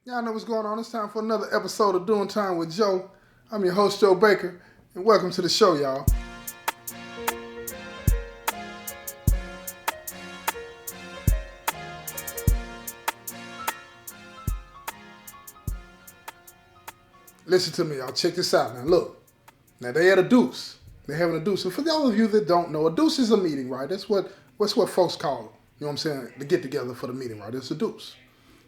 Y'all know what's going on. It's time for another episode of Doing Time with Joe. I'm your host, Joe Baker, and welcome to the show, y'all. Listen to me, y'all. Check this out. Now, look. Now, they had a deuce. They're having a deuce. And for those of you that don't know, a deuce is a meeting, right? That's what folks call it. You know what I'm saying? The get together for the meeting, right? It's a deuce.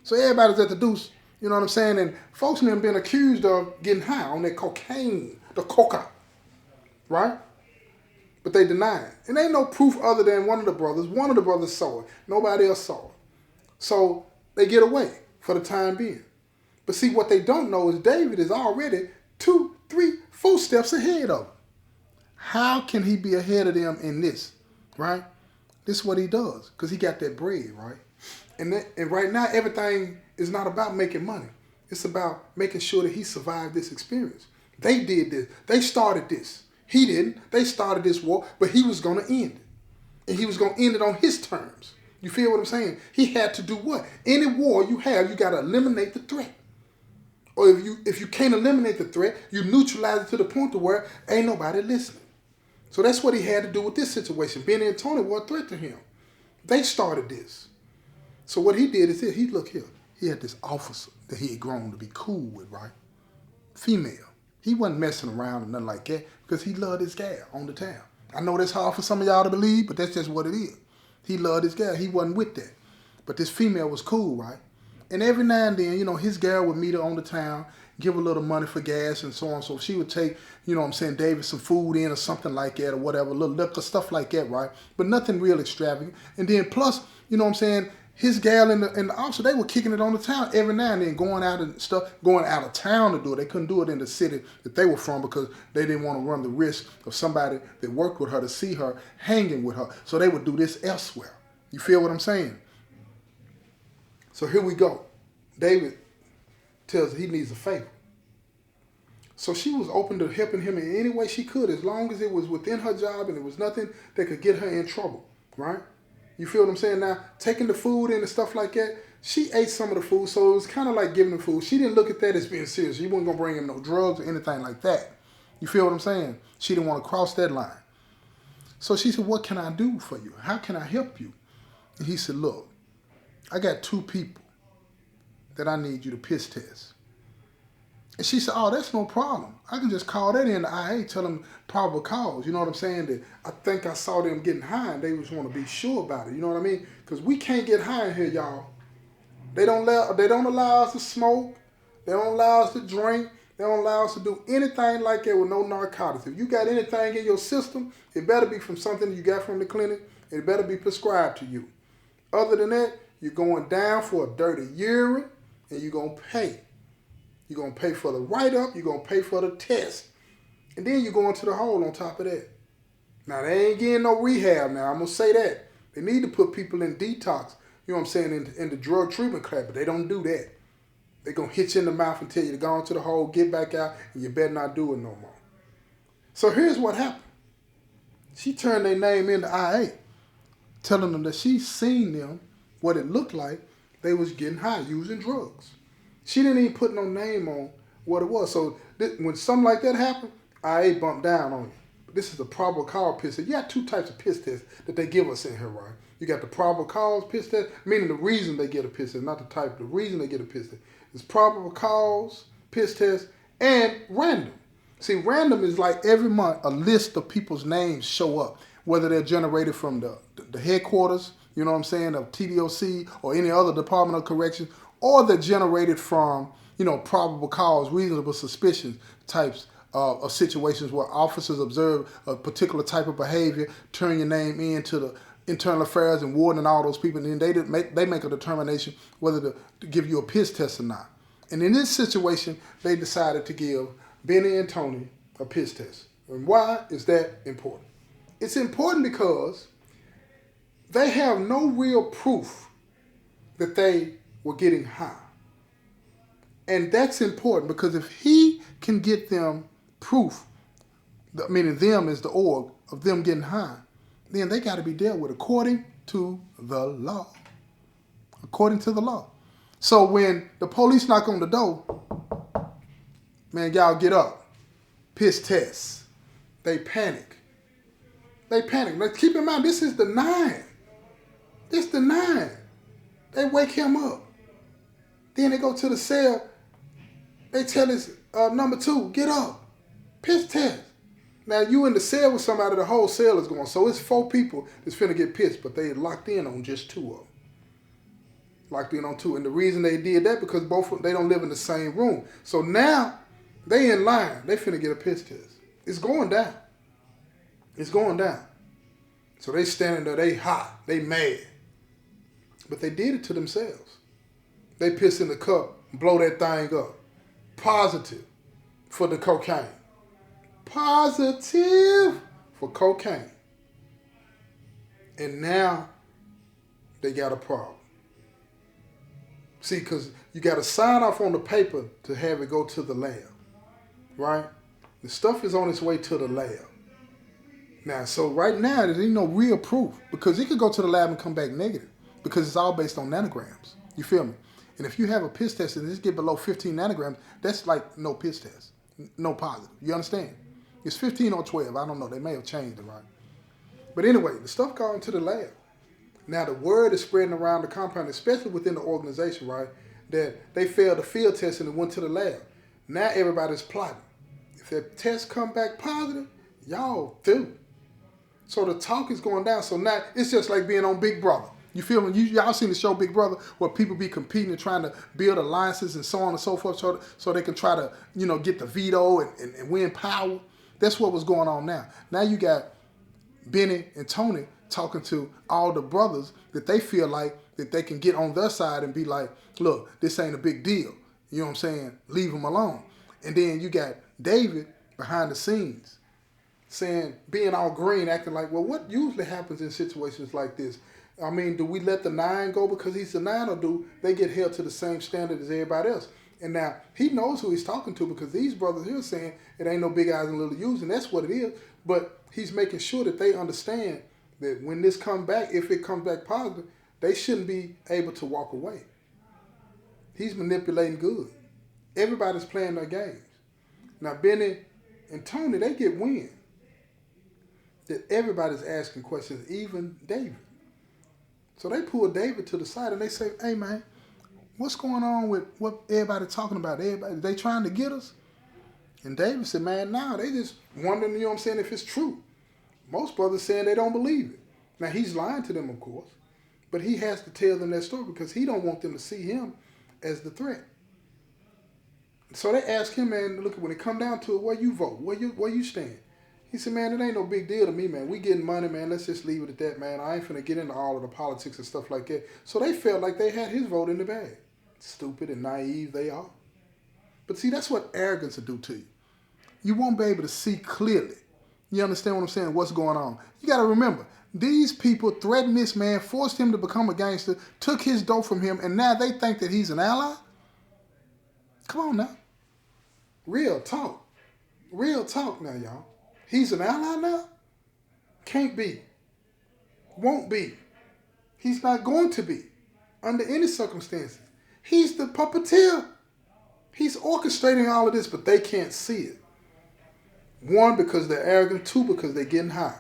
So everybody's at the deuce. You know what I'm saying? And folks have been accused of getting high on their cocaine, the coca, right? But they deny it. And ain't no proof other than one of the brothers. One of the brothers saw it. Nobody else saw it. So they get away for the time being. But see, what they don't know is David is already 2, 3, 4 steps ahead of them. How can he be ahead of them in this, right? This is what he does, because he got that bread, right? And right now, everything is not about making money. It's about making sure that he survived this experience. They did this. They started this. He didn't. They started this war, but he was going to end it. And he was going to end it on his terms. You feel what I'm saying? He had to do what? Any war you have, you got to eliminate the threat. Or if you can't eliminate the threat, you neutralize it to the point to where ain't nobody listening. So that's what he had to do with this situation. Benny and Tony were a threat to him. They started this. So what he did is this. Look here. He had this officer that he had grown to be cool with, right? Female. He wasn't messing around or nothing like that because he loved his gal on the town. I know that's hard for some of y'all to believe, but that's just what it is. He loved his gal. He wasn't with that. But this female was cool, right? And every now and then, his gal would meet her on the town, give a little money for gas and so on. So she would take, David some food in or something like that or whatever, a little liquor, stuff like that, right? But nothing real extravagant. And then plus, his gal and the officer, they were kicking it on the town every now and then, going out and stuff, going out of town to do it. They couldn't do it in the city that they were from because they didn't want to run the risk of somebody that worked with her to see her hanging with her. So they would do this elsewhere. You feel what I'm saying? So here we go. David tells her he needs a favor. So she was open to helping him in any way she could, as long as it was within her job and it was nothing that could get her in trouble, right? You feel what I'm saying? Now, taking the food in and stuff like that, she ate some of the food, so it was kind of like giving him food. She didn't look at that as being serious. She wasn't going to bring him no drugs or anything like that. You feel what I'm saying? She didn't want to cross that line. So she said, what can I do for you? How can I help you? And he said, look, I got 2 people that I need you to piss test. And she said, oh, that's no problem. I can just call that in the IA, tell them probable cause. You know what I'm saying? That I think I saw them getting high and they just want to be sure about it. You know what I mean? Because we can't get high in here, y'all. They don't allow us to smoke. They don't allow us to drink. They don't allow us to do anything like that with no narcotics. If you got anything in your system, it better be from something you got from the clinic. It better be prescribed to you. Other than that, you're going down for a dirty urine and you're going to pay. You're going to pay for the write-up. You're going to pay for the test. And then you're going to the hole on top of that. Now, they ain't getting no rehab now. I'm going to say that. They need to put people in detox, you know what I'm saying, in the drug treatment clinic, but they don't do that. They're going to hit you in the mouth and tell you to go into the hole, get back out, and you better not do it no more. So here's what happened. She turned their name into IA, telling them that she seen them, what it looked like, they was getting high, using drugs. She didn't even put no name on what it was. So when something like that happened, IA bumped down on you. But this is a probable cause piss test. You got 2 types of piss tests that they give us in here, right? You got the probable cause piss test, meaning the reason they get a piss test, not the type, the reason they get a piss test. It's probable cause, piss test, and random. See, random is like every month a list of people's names show up, whether they're generated from the headquarters, you know what I'm saying, of TDOC or any other Department of Corrections, or they're generated from, probable cause, reasonable suspicion types of situations where officers observe a particular type of behavior, turn your name into the internal affairs and warden and all those people, and then they make a determination whether to give you a piss test or not. And in this situation, they decided to give Benny and Tony a piss test. And why is that important? It's important because they have no real proof that they were getting high. And that's important because if he can get them proof, meaning them is the org, of them getting high, then they got to be dealt with according to the law. According to the law. So when the police knock on the door, man, y'all get up. Piss test. They panic. Let's keep in mind, this is the 9. This the 9. They wake him up. Then they go to the cell. They tell his number 2, get up. Piss test. Now you in the cell with somebody, the whole cell is going. So it's 4 people that's finna get pissed, but they locked in on just 2 of them. Locked in on 2. And the reason they did that because both of them, they don't live in the same room. So now they in line. They finna get a piss test. It's going down. It's going down. So they standing there, they hot, they mad. But they did it to themselves. They piss in the cup, blow that thing up. Positive for the cocaine. Positive for cocaine. And now they got a problem. See, because you got to sign off on the paper to have it go to the lab. Right? The stuff is on its way to the lab. Now, so right now, there ain't no real proof because it could go to the lab and come back negative because it's all based on nanograms. You feel me? And if you have a piss test and it's get below 15 nanograms, that's like no piss test, no positive. You understand? It's 15 or 12. I don't know. They may have changed it, right? But anyway, the stuff got into the lab. Now, the word is spreading around the compound, especially within the organization, right, that they failed the field test and it went to the lab. Now everybody's plotting. If that test come back positive, y'all through. So the talk is going down. So now it's just like being on Big Brother. You feel me? Y'all seen the show Big Brother where people be competing and trying to build alliances and so on and so forth so they can try to, get the veto and win power. That's what was going on now. Now you got Benny and Tony talking to all the brothers that they feel like that they can get on their side and be like, look, this ain't a big deal. You know what I'm saying? Leave them alone. And then you got David behind the scenes saying, being all green, acting like, well, what usually happens in situations like this? I mean, do we let the 9 go because he's the 9 or do they get held to the same standard as everybody else? And now he knows who he's talking to because these brothers here are saying it ain't no big eyes and little U's, and that's what it is. But he's making sure that they understand that when this comes back, if it comes back positive, they shouldn't be able to walk away. He's manipulating good. Everybody's playing their games. Now, Benny and Tony, they get wind that everybody's asking questions, even David. So they pull David to the side and they say, hey, man, what's going on with what everybody's talking about? They trying to get us? And David said, man, nah, they just wondering, you know what I'm saying, if it's true. Most brothers saying they don't believe it. Now, he's lying to them, of course, but he has to tell them that story because he don't want them to see him as the threat. So they ask him, man, look, when it come down to it, where you vote? Where you stand? He said, man, it ain't no big deal to me, man. We getting money, man. Let's just leave it at that, man. I ain't finna get into all of the politics and stuff like that. So they felt like they had his vote in the bag. Stupid and naive they are. But see, that's what arrogance will do to you. You won't be able to see clearly. You understand what I'm saying? What's going on? You got to remember, these people threatened this man, forced him to become a gangster, took his dough from him, and now they think that he's an ally? Come on now. Real talk. Real talk now, y'all. He's an ally now? Can't be. Won't be. He's not going to be. Under any circumstances. He's the puppeteer. He's orchestrating all of this, but they can't see it. 1, because they're arrogant. 2, because they're getting high.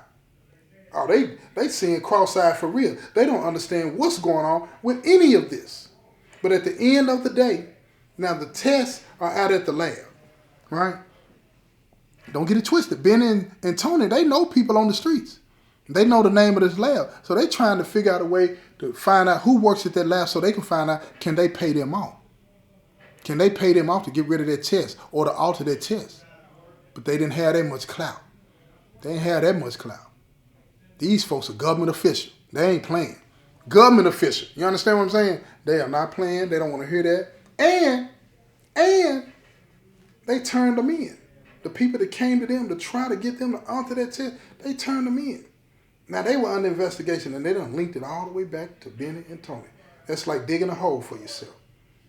Oh, they seeing cross-eyed for real. They don't understand what's going on with any of this. But at the end of the day, now the tests are out at the lab, right? Don't get it twisted. Ben and Tony, they know people on the streets. They know the name of this lab. So they trying to figure out a way to find out who works at that lab so they can find out, can they pay them off? Can they pay them off to get rid of their test or to alter their test? But they didn't have that much clout. They didn't have that much clout. These folks are government officials. They ain't playing. Government official. You understand what I'm saying? They are not playing. They don't want to hear that. And they turned them in. The people that came to them to try to get them to alter that test, they turned them in. Now, they were under investigation, and they done linked it all the way back to Benny and Tony. That's like digging a hole for yourself.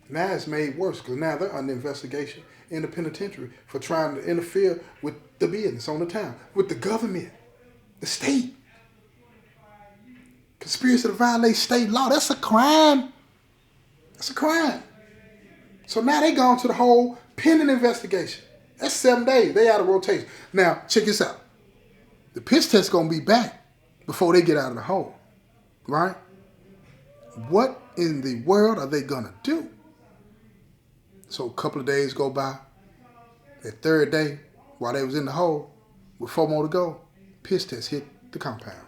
Now it's made worse because now they're under investigation in the penitentiary for trying to interfere with the business on the town, with the government, the state. Conspiracy to violate state law, that's a crime. It's a crime. So now they gone to the whole pending investigation. That's 7 days. They out of rotation. Now, check this out. The piss test going to be back before they get out of the hole. Right? What in the world are they going to do? So a couple of days go by. That third day, while they was in the hole, with 4 more to go, piss test hit the compound.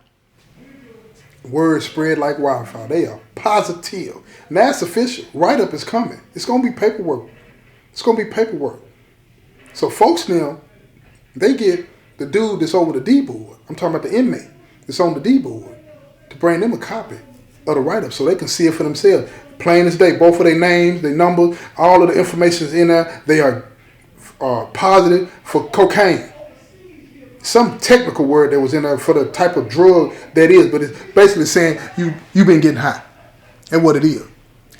Word spread like wildfire. They are positive. Now it's official. Write-up is coming. It's going to be paperwork. It's going to be paperwork. So folks now, they get the dude that's over the D board. I'm talking about the inmate that's on the D board to bring them a copy of the write-up so they can see it for themselves. Plain as day, both of their names, their numbers, all of the information is in there. They are positive for cocaine. Some technical word that was in there for the type of drug that is, but it's basically saying you've been getting high. And what it is.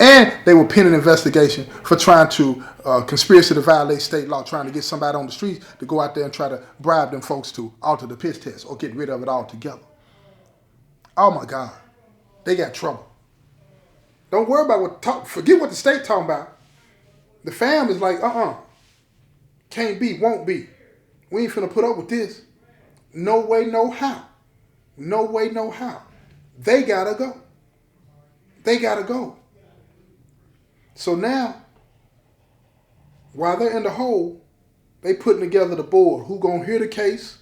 And they were pending investigation for trying to conspiracy to violate state law, trying to get somebody on the streets to go out there and try to bribe them folks to alter the piss test or get rid of it altogether. Oh my God. They got trouble. Don't worry about forget what the state talking about. The fam is like, can't be, won't be. We ain't finna put up with this. No way, no how. No way, no how. They gotta go. They gotta go. So now, while they're in the hole, they putting together the board. Who gonna hear the case?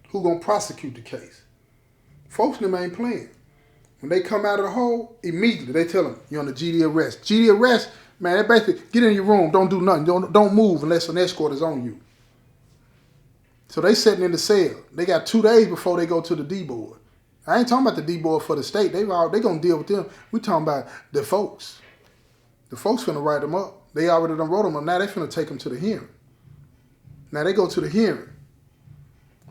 Who gonna prosecute the case? Folks them ain't playing. When they come out of the hole, immediately they tell them, you're on the GD arrest. GD arrest, man, they basically get in your room, don't do nothing. Don't move unless an escort is on you. So they sitting in the cell. They got 2 days before they go to the D board. I ain't talking about the D board for the state. They gonna deal with them. We talking about the folks. The folks finna write them up. They already done wrote them up. Now they finna take them to the hearing. Now they go to the hearing.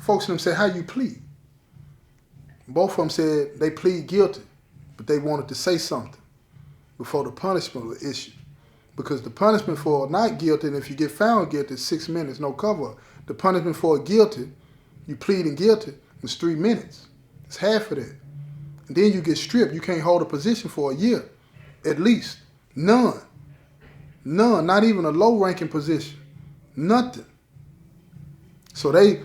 Folks them say, how you plead? Both of them said they plead guilty, but they wanted to say something before the punishment was issued. Because the punishment for not guilty, and if you get found guilty, is 6 minutes, no cover. The punishment for guilty, you pleading guilty, is 3 minutes. It's half of that. And then you get stripped. You can't hold a position for a year, at least. None. None. Not even a low-ranking position. Nothing. So they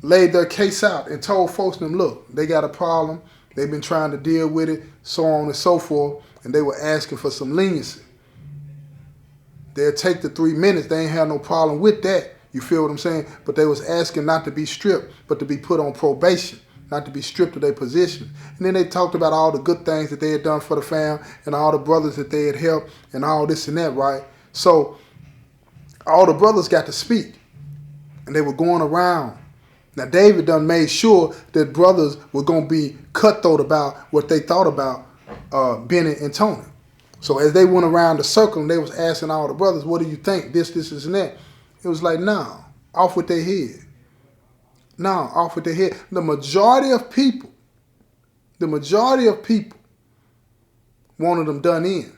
laid their case out and told folks them, look, they got a problem. They've been trying to deal with it, so on and so forth, and they were asking for some leniency. They'll take the 3 minutes. They ain't have no problem with that. You feel what I'm saying? But they was asking not to be stripped, but to be put on probation, not to be stripped of their position. And then they talked about all the good things that they had done for the fam and all the brothers that they had helped and all this and that, right? So all the brothers got to speak, and they were going around. Now, David done made sure that brothers were going to be cutthroat about what they thought about Bennett and Tony. So as they went around the circle and they was asking all the brothers, what do you think? This, and that. It was like, nah, off with their head. Nah, off with their head. The majority of people wanted them done in.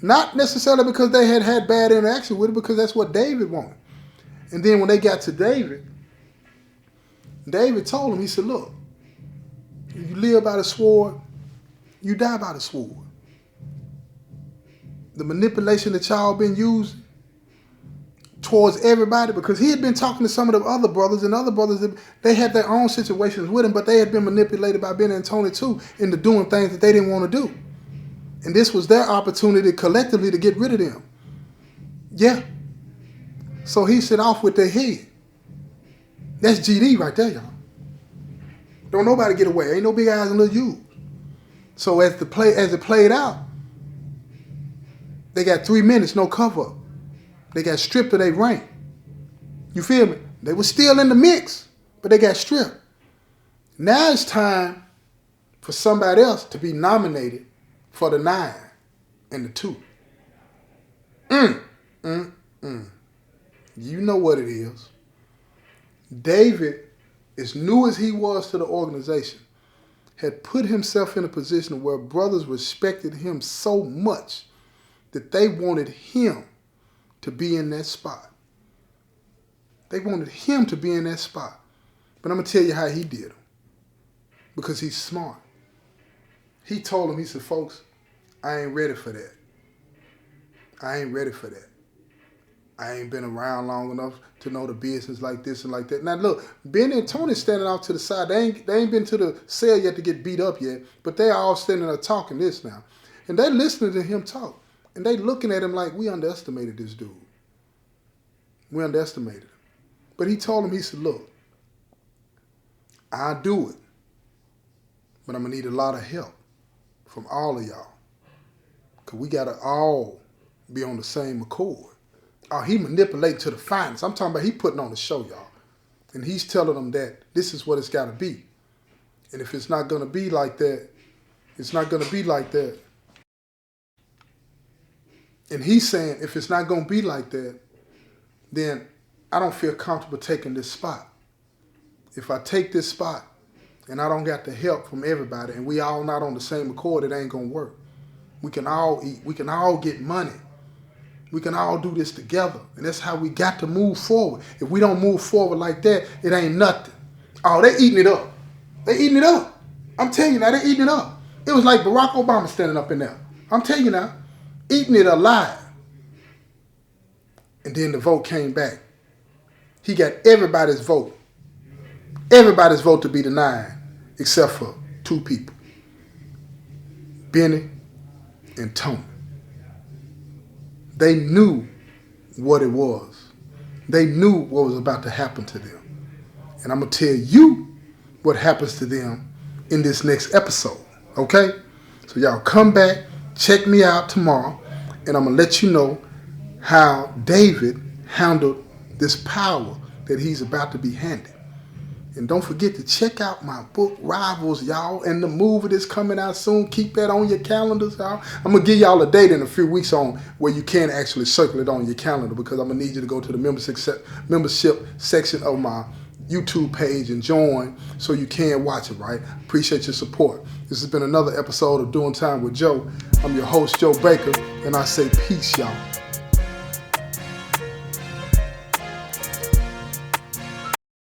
Not necessarily because they had bad interaction with it, because that's what David wanted. And then when they got to David told him, he said, look, if you live by the sword, you die by the sword. The manipulation that y'all been using towards everybody, because he had been talking to some of the other brothers, and other brothers, they had their own situations with him, but they had been manipulated by Ben and Tony too into doing things that they didn't want to do. And this was their opportunity collectively to get rid of them. Yeah. So he said, off with their head. That's GD right there, y'all. Don't nobody get away. Ain't no big eyes and little U's. So as it played out, they got 3 minutes, no cover up. They got stripped of their rank. You feel me? They were still in the mix, but they got stripped. Now it's time for somebody else to be nominated for the 9 and the 2. You know what it is. David, as new as he was to the organization, had put himself in a position where brothers respected him so much that they wanted him to be in that spot. They wanted him to be in that spot. But I'm going to tell you how he did them. Because he's smart. He told them, he said, folks, I ain't ready for that. I ain't ready for that. I ain't been around long enough to know the business like this and like that. Now look, Benny and Tony standing out to the side. They ain't been to the cell yet to get beat up yet, but they all standing there talking this now. And they listening to him talk. And they looking at him like, we underestimated this dude. We underestimated him. But he told him, he said, look, I'll do it, but I'm going to need a lot of help from all of y'all. Because we got to all be on the same accord. Oh, he manipulating to the finest. I'm talking about he putting on the show, y'all. And he's telling them that this is what it's got to be. And if it's not going to be like that, it's not going to be like that. And he's saying if it's not going to be like that, then I don't feel comfortable taking this spot. If I take this spot and I don't got the help from everybody and we all not on the same accord, it ain't going to work. We can all eat. We can all get money. We can all do this together. And that's how we got to move forward. If we don't move forward like that, it ain't nothing. Oh, they eating it up. They eating it up. I'm telling you now, they eating it up. It was like Barack Obama standing up in there. I'm telling you now, eating it alive. And then the vote came back. He got everybody's vote. Everybody's vote to be denied, except for two people. Benny and Tony. They knew what it was. They knew what was about to happen to them. And I'm going to tell you what happens to them in this next episode, okay? So y'all come back, check me out tomorrow, and I'm going to let you know how David handled this power that he's about to be handed. And don't forget to check out my book, Rivals, y'all, and the movie that's coming out soon. Keep that on your calendars, y'all. I'm going to give y'all a date in a few weeks on where you can actually circle it on your calendar because I'm going to need you to go to the membership section of my YouTube page and join so you can watch it, right? Appreciate your support. This has been another episode of Doing Time with Joe. I'm your host, Joe Baker, and I say peace, y'all.